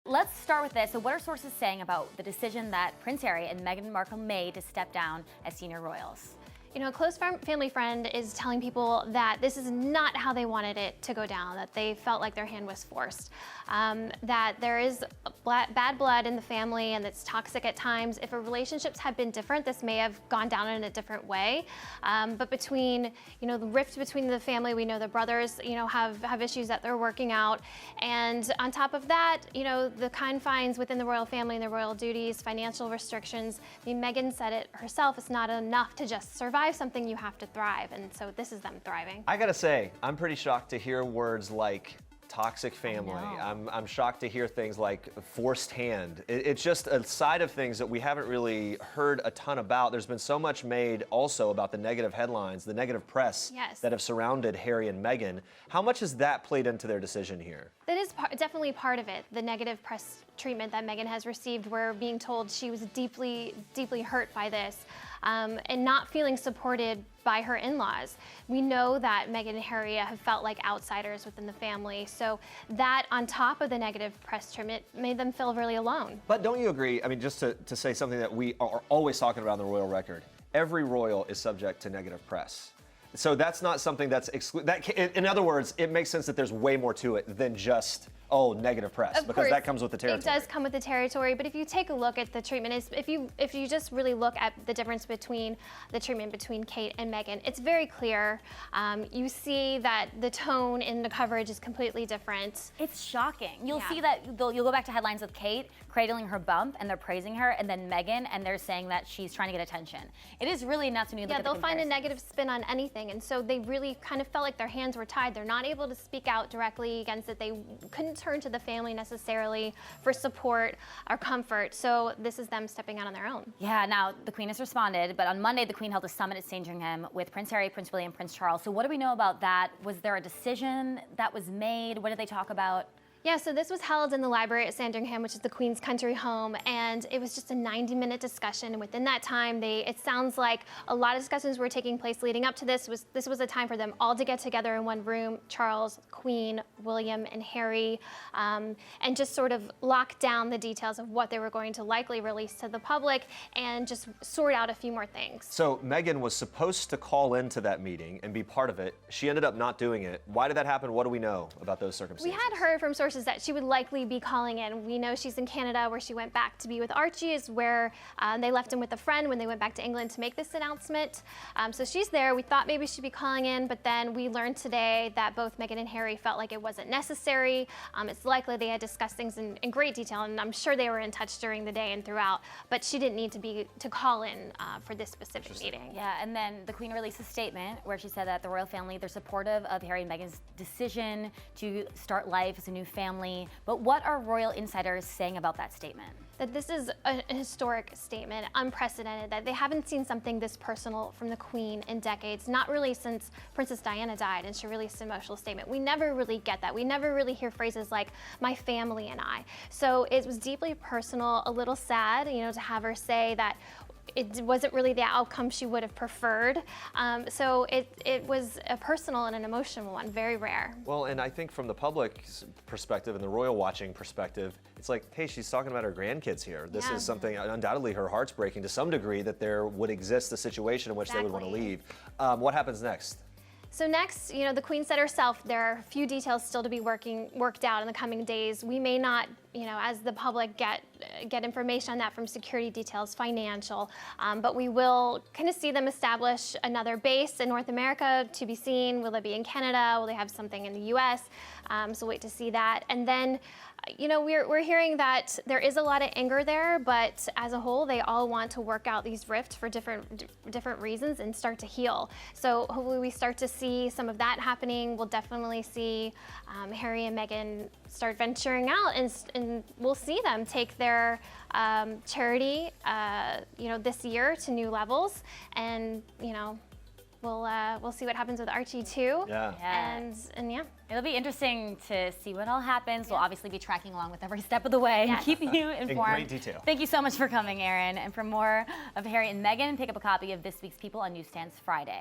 Let's start with this. So what are sources saying about the decision that Prince Harry and Meghan Markle made to step down as senior royals? You know, a close family friend is telling people that this is not how they wanted it to go down, that they felt like their hand was forced, that there is bad blood in the family and it's toxic at times. If relationships had been different, this may have gone down in a different way. But between, the rift between the family, we know the brothers, have issues that they're working out. And on top of that, the confines within the royal family and the royal duties, financial restrictions. I mean, Meghan said it herself, it's not enough to just survive something, you have to thrive, and so this is them thriving. I gotta say, I'm pretty shocked to hear words like toxic family. I'm shocked to hear things like forced hand. It's just a side of things that we haven't really heard a ton about. There's been so much made also about the negative headlines, the negative press that have surrounded Harry and Meghan. How much has that played into their decision here? That is definitely part of it. The negative press treatment that Meghan has received, we're being told she was deeply, deeply hurt by this. And not feeling supported by her in-laws. We know that Meghan and Harry have felt like outsiders within the family, so that on top of the negative press treatment made them feel really alone. But don't you agree, I mean, just to say something that we are always talking about on the royal record, every royal is subject to negative press. So that's not something that's in other words, it makes sense that there's way more to it than just negative press, because that comes with the territory. It does come with the territory, but if you take a look at the treatment, if you just really look at the difference between the treatment between Kate and Meghan, it's very clear. You see that the tone in the coverage is completely different. It's shocking. You'll see that you'll go back to headlines with Kate cradling her bump and they're praising her, and then Meghan and they're saying that she's trying to get attention. It is really nuts when you look at the they'll find a negative spin on anything, and so they really kind of felt like their hands were tied. They're not able to speak out directly against it. They couldn't turn to the family necessarily for support or comfort, so this is them stepping out on their own. Yeah, now the Queen has responded, but on Monday the Queen held a summit at Sandringham with Prince Harry, Prince William, Prince Charles. So what do we know about that? Was there a decision that was made? What did they talk about? Yeah, so this was held in the library at Sandringham, which is the Queen's country home, and it was just a 90-minute discussion. And within that time, it sounds like a lot of discussions were taking place leading up to this. This was a time for them all to get together in one room, Charles, Queen, William, and Harry, and just sort of lock down the details of what they were going to likely release to the public and just sort out a few more things. So Meghan was supposed to call into that meeting and be part of it. She ended up not doing it. Why did that happen? What do we know about those circumstances? We had heard from sources that she would likely be calling in. We know she's in Canada, where she went back to be with Archie, is where they left him with a friend when they went back to England to make this announcement. So she's there. We thought maybe she'd be calling in, but then we learned today that both Meghan and Harry felt like it wasn't necessary. It's likely they had discussed things in great detail, and I'm sure they were in touch during the day and throughout, but she didn't need to call in for this specific meeting. Yeah, and then the Queen released a statement where she said that the royal family, they're supportive of Harry and Meghan's decision to start life as a new family. But what are royal insiders saying about that statement? That this is a historic statement, unprecedented, that they haven't seen something this personal from the Queen in decades, not really since Princess Diana died and she released an emotional statement. We never really get that. We never really hear phrases like, my family and I. So it was deeply personal, a little sad, to have her say that it wasn't really the outcome she would have preferred. So it was a personal and an emotional one, very rare. Well, and I think from the public's perspective and the royal watching perspective, it's like, hey, she's talking about her grandkids here. This is something, undoubtedly her heart's breaking to some degree, that there would exist a situation in which they would want to leave. What happens next? So next, the Queen said herself, there are a few details still to be worked out in the coming days. We may not, as the public get information on that from security details, financial, but we will kind of see them establish another base in North America to be seen. Will it be in Canada? Will they have something in the US? So wait to see that. And then, we're hearing that there is a lot of anger there, but as a whole, they all want to work out these rifts for different reasons and start to heal. So hopefully we start to see some of that happening. We'll definitely see Harry and Meghan start venturing out, and we'll see them take their charity, this year to new levels, and we'll see what happens with Archie too. And yeah. It'll be interesting to see what all happens. We'll obviously be tracking along with every step of the way and keeping you informed. In great detail. Thank you so much for coming, Erin. And for more of Harry and Meghan, pick up a copy of this week's People on newsstands Friday.